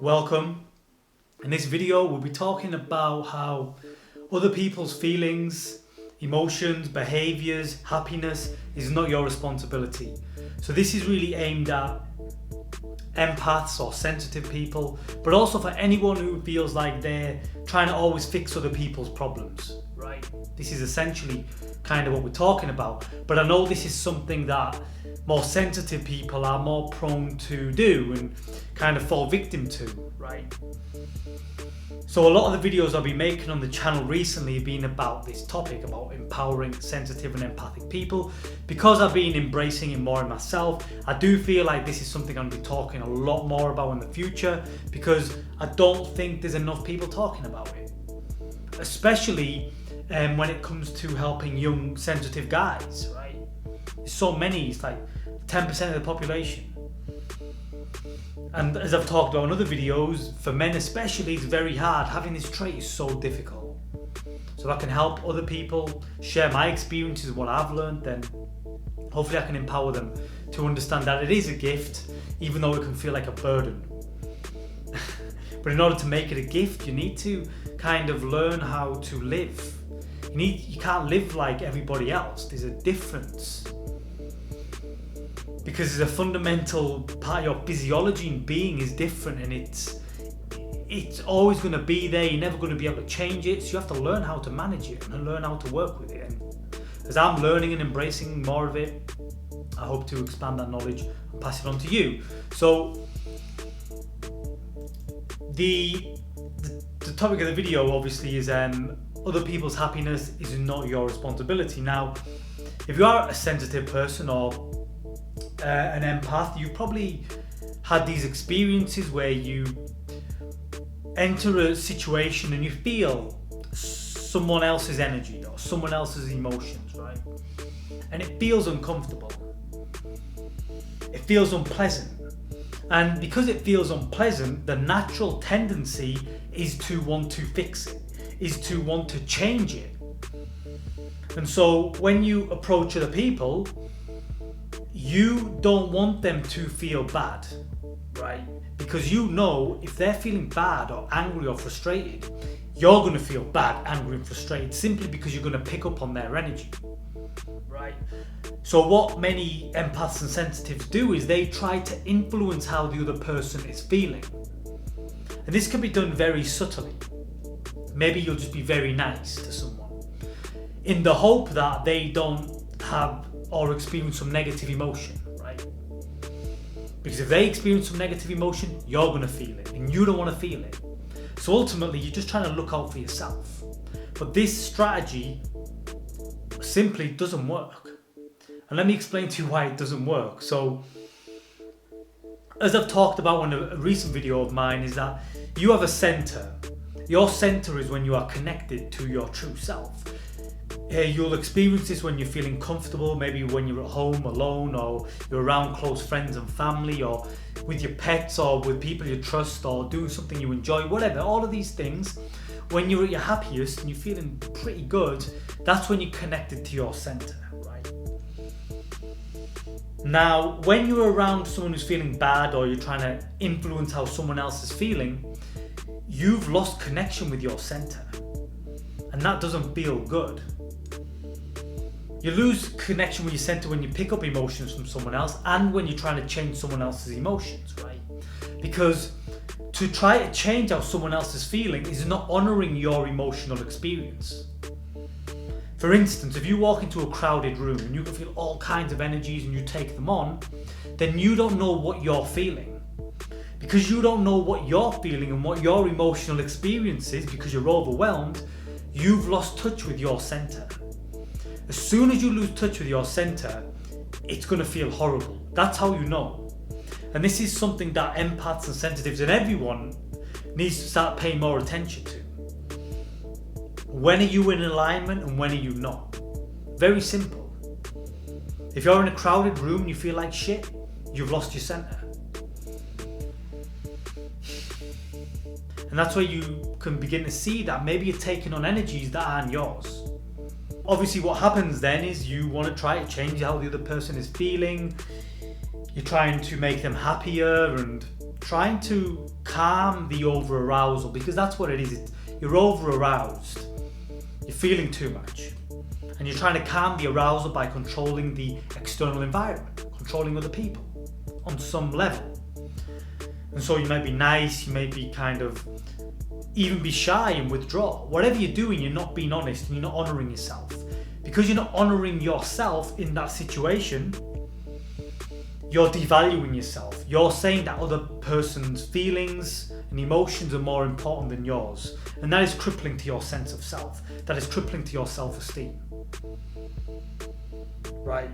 Welcome. In this video, we'll be talking about how other people's feelings, emotions, behaviors, happiness is not your responsibility. So this is really aimed at empaths or sensitive people, but also for anyone who feels like they're trying to always fix other people's problems, right? This is essentially kind of what we're talking about, but I know this is something that more sensitive people are more prone to do and kind of fall victim to, right? So a lot of the videos I've been making on the channel recently have been about this topic, about empowering sensitive and empathic people. Because I've been embracing it more in myself, I do feel like this is something I'm going to be talking a lot more about in the future, because I don't think there's enough people talking about it. Especially when it comes to helping young sensitive guys, right? There's so many, it's like 10% of the population. And as I've talked about in other videos, for men especially, it's very hard. Having this trait is so difficult. So if I can help other people, share my experiences, what I've learned, then hopefully I can empower them to understand that it is a gift, even though it can feel like a burden. But in order to make it a gift, you need to kind of learn how to live. You can't live like everybody else. There's a difference. Because there's a fundamental part of your physiology and being is different, and it's always going to be there. You're never going to be able to change it, so you have to learn how to manage it and learn how to work with it. And as I'm learning and embracing more of it, I hope to expand that knowledge and pass it on to you. So the topic of the video obviously is other people's happiness is not your responsibility. Now, if you are a sensitive person or an empath, you probably had these experiences where you enter a situation and you feel someone else's energy or someone else's emotions, right? And it feels uncomfortable. It feels unpleasant. And because it feels unpleasant, the natural tendency is to want to fix it, is to want to change it. And so when you approach other people, you don't want them to feel bad, right? Because you know if they're feeling bad or angry or frustrated, you're going to feel bad, angry and frustrated simply because you're going to pick up on their energy, right? So what many empaths and sensitives do is they try to influence how the other person is feeling. And this can be done very subtly. Maybe you'll just be very nice to someone in the hope that they don't have or experience some negative emotion, right? Because if they experience some negative emotion, you're going to feel it, and you don't want to feel it. So ultimately, you're just trying to look out for yourself. But this strategy simply doesn't work. And let me explain to you why it doesn't work. So, as I've talked about in a recent video of mine, is that you have a center. Your center is when you are connected to your true self. You'll experience this when you're feeling comfortable, maybe when you're at home alone, or you're around close friends and family, or with your pets, or with people you trust, or doing something you enjoy, whatever. All of these things, when you're at your happiest and you're feeling pretty good, that's when you're connected to your center, right? Now, when you're around someone who's feeling bad, or you're trying to influence how someone else is feeling, you've lost connection with your center, and that doesn't feel good. You lose connection with your center when you pick up emotions from someone else and when you're trying to change someone else's emotions, right? Because to try to change how someone else is feeling is not honoring your emotional experience. For instance, if you walk into a crowded room and you can feel all kinds of energies and you take them on, then you don't know what you're feeling. Because you don't know what you're feeling and what your emotional experience is, because you're overwhelmed, you've lost touch with your center. As soon as you lose touch with your center, it's going to feel horrible. That's how you know. And this is something that empaths and sensitives and everyone needs to start paying more attention to. When are you in alignment and when are you not? Very simple. If you're in a crowded room and you feel like shit, you've lost your center. And that's where you can begin to see that maybe you're taking on energies that aren't yours. Obviously what happens then is you want to try to change how the other person is feeling. You're trying to make them happier and trying to calm the over arousal, because that's what it is. You're over aroused, you're feeling too much, and you're trying to calm the arousal by controlling the external environment, controlling other people on some level. And so you might be nice, you may be kind of even be shy and withdraw. Whatever you're doing, you're not being honest and you're not honoring yourself. Because you're not honoring yourself in that situation, you're devaluing yourself. You're saying that other person's feelings and emotions are more important than yours. And that is crippling to your sense of self. That is crippling to your self-esteem. Right?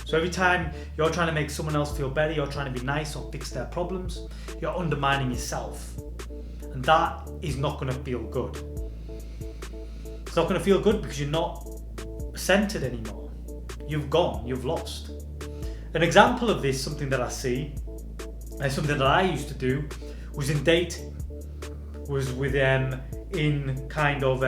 So every time you're trying to make someone else feel better, you're trying to be nice or fix their problems, you're undermining yourself. And that is not going to feel good. It's not going to feel good because you're not centered anymore. You've gone, you've lost. An example of this, something that I see, and something that I used to do, was in dating. Was with in kind of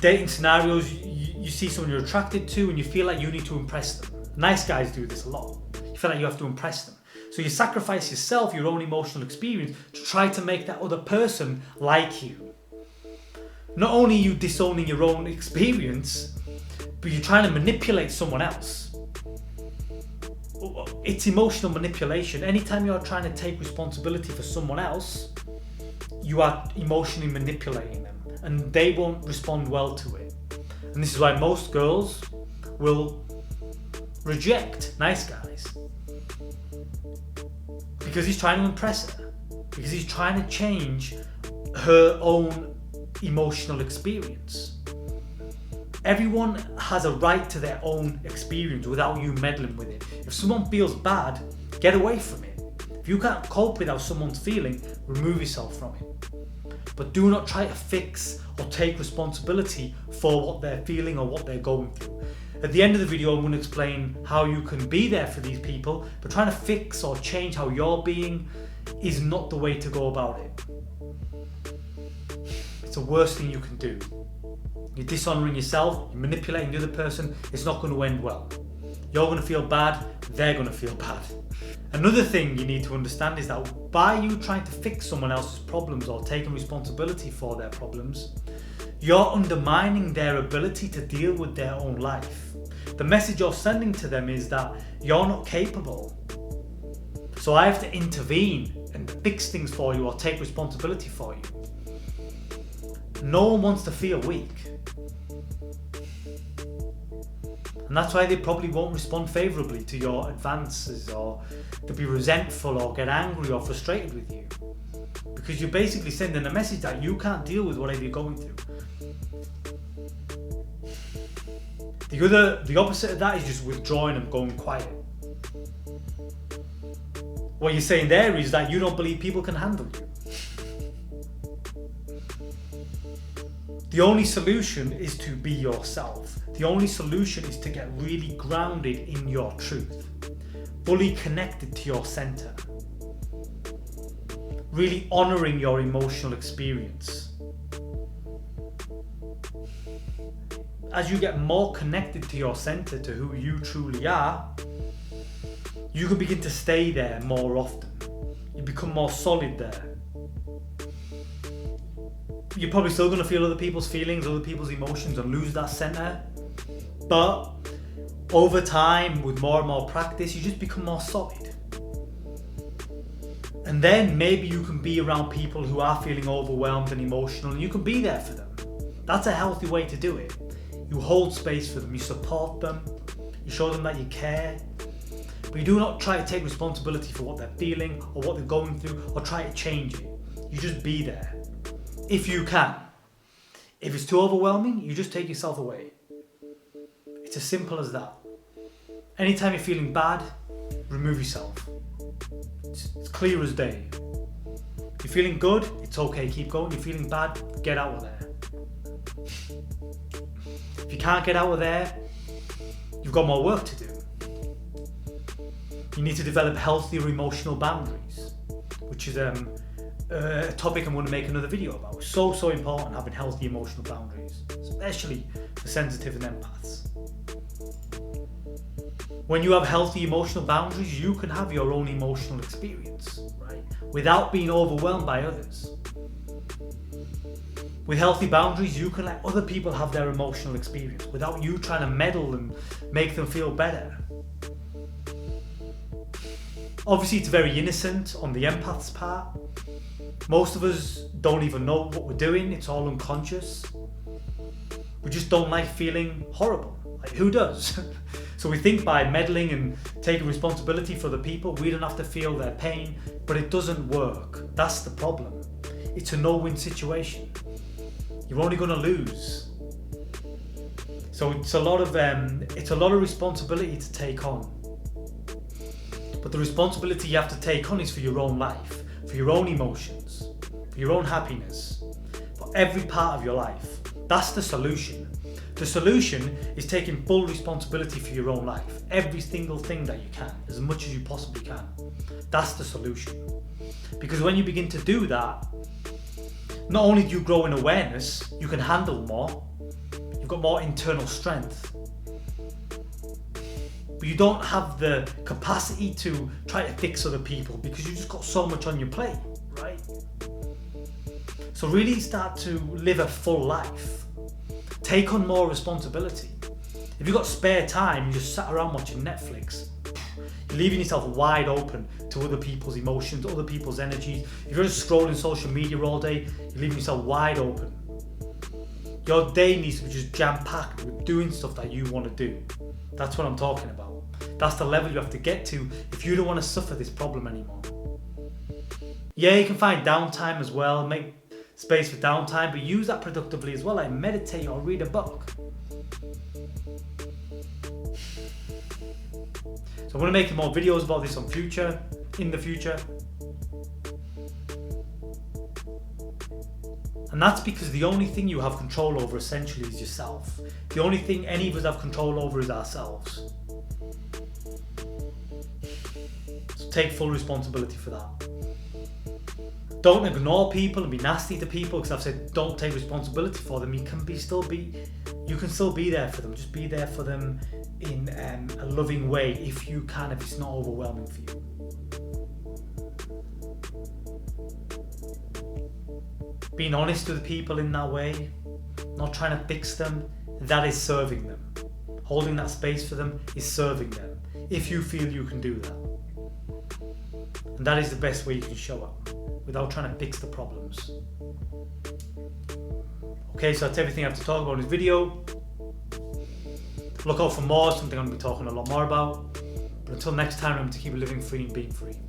dating scenarios. You see someone you're attracted to and you feel like you need to impress them. Nice guys do this a lot. You feel like you have to impress them. So you sacrifice yourself, your own emotional experience, to try to make that other person like you. Not only are you disowning your own experience, but you're trying to manipulate someone else. It's emotional manipulation. Anytime you're trying to take responsibility for someone else, you are emotionally manipulating them, and they won't respond well to it. And this is why most girls will reject nice guys. Because he's trying to impress her. Because he's trying to change her own emotional experience. Everyone has a right to their own experience without you meddling with it. If someone feels bad, get away from it. If you can't cope with how someone's feeling, remove yourself from it. But do not try to fix or take responsibility for what they're feeling or what they're going through. At the end of the video, I'm going to explain how you can be there for these people, but trying to fix or change how you're being is not the way to go about it. It's the worst thing you can do. You're dishonoring yourself, you're manipulating the other person, it's not going to end well. You're going to feel bad, they're going to feel bad. Another thing you need to understand is that by you trying to fix someone else's problems or taking responsibility for their problems, you're undermining their ability to deal with their own life. The message you're sending to them is that you're not capable. So I have to intervene and fix things for you or take responsibility for you. No one wants to feel weak. And that's why they probably won't respond favourably to your advances, or to be resentful or get angry or frustrated with you. Because you're basically sending a message that you can't deal with whatever you're going through. The opposite of that is just withdrawing and going quiet. What you're saying there is that you don't believe people can handle you. The only solution is to be yourself. The only solution is to get really grounded in your truth, fully connected to your center, really honoring your emotional experience. As you get more connected to your center, to who you truly are, you can begin to stay there more often. You become more solid there. You're probably still going to feel other people's feelings, other people's emotions, and lose that center. But over time, with more and more practice, you just become more solid. And then maybe you can be around people who are feeling overwhelmed and emotional, and you can be there for them. That's a healthy way to do it. You hold space for them, you support them, you show them that you care. But you do not try to take responsibility for what they're feeling or what they're going through or try to change it. You just be there. If you can. If it's too overwhelming, you just take yourself away. It's as simple as that. Anytime you're feeling bad, remove yourself. It's clear as day. If you're feeling good, it's okay, keep going. If you're feeling bad, get out of there. If you can't get out of there, you've got more work to do. You need to develop healthier emotional boundaries, which is a topic I'm going to make another video about. So important, having healthy emotional boundaries, especially for sensitive and empaths. When you have healthy emotional boundaries, you can have your own emotional experience, right? Without being overwhelmed by others. With healthy boundaries, you can let other people have their emotional experience without you trying to meddle and make them feel better. Obviously, it's very innocent on the empath's part. Most of us don't even know what we're doing. It's all unconscious. We just don't like feeling horrible. Like, who does? So we think by meddling and taking responsibility for the people, we don't have to feel their pain, but it doesn't work. That's the problem. It's a no-win situation. You're only going to lose. So it's a lot of responsibility to take on. But the responsibility you have to take on is for your own life, for your own emotions, for your own happiness, for every part of your life. That's the solution. The solution is taking full responsibility for your own life, every single thing that you can, as much as you possibly can. That's the solution. Because when you begin to do that, not only do you grow in awareness, you can handle more, you've got more internal strength, but you don't have the capacity to try to fix other people because you've just got so much on your plate, right? So really start to live a full life. Take on more responsibility. If you've got spare time, you just sat around watching Netflix, you're leaving yourself wide open to other people's emotions, other people's energies. If you're just scrolling social media all day, you're leaving yourself wide open. Your day needs to be just jam-packed with doing stuff that you want to do. That's what I'm talking about. That's the level you have to get to if you don't want to suffer this problem anymore. Yeah, you can find downtime as well, make space for downtime, but use that productively as well, like meditate or read a book. So I'm going to make more videos about this in the future. And that's because the only thing you have control over essentially is yourself. The only thing any of us have control over is ourselves. So take full responsibility for that. Don't ignore people and be nasty to people, because I've said don't take responsibility for them. You can still be there for them. Just be there for them in a loving way if you can, if it's not overwhelming for you. Being honest with people in that way, not trying to fix them, that is serving them. Holding that space for them is serving them, if you feel you can do that. And that is the best way you can show up, without trying to fix the problems. Okay, so that's everything I have to talk about in this video. Look out for more, something I'm going to be talking a lot more about. But until next time, remember to keep living free and being free.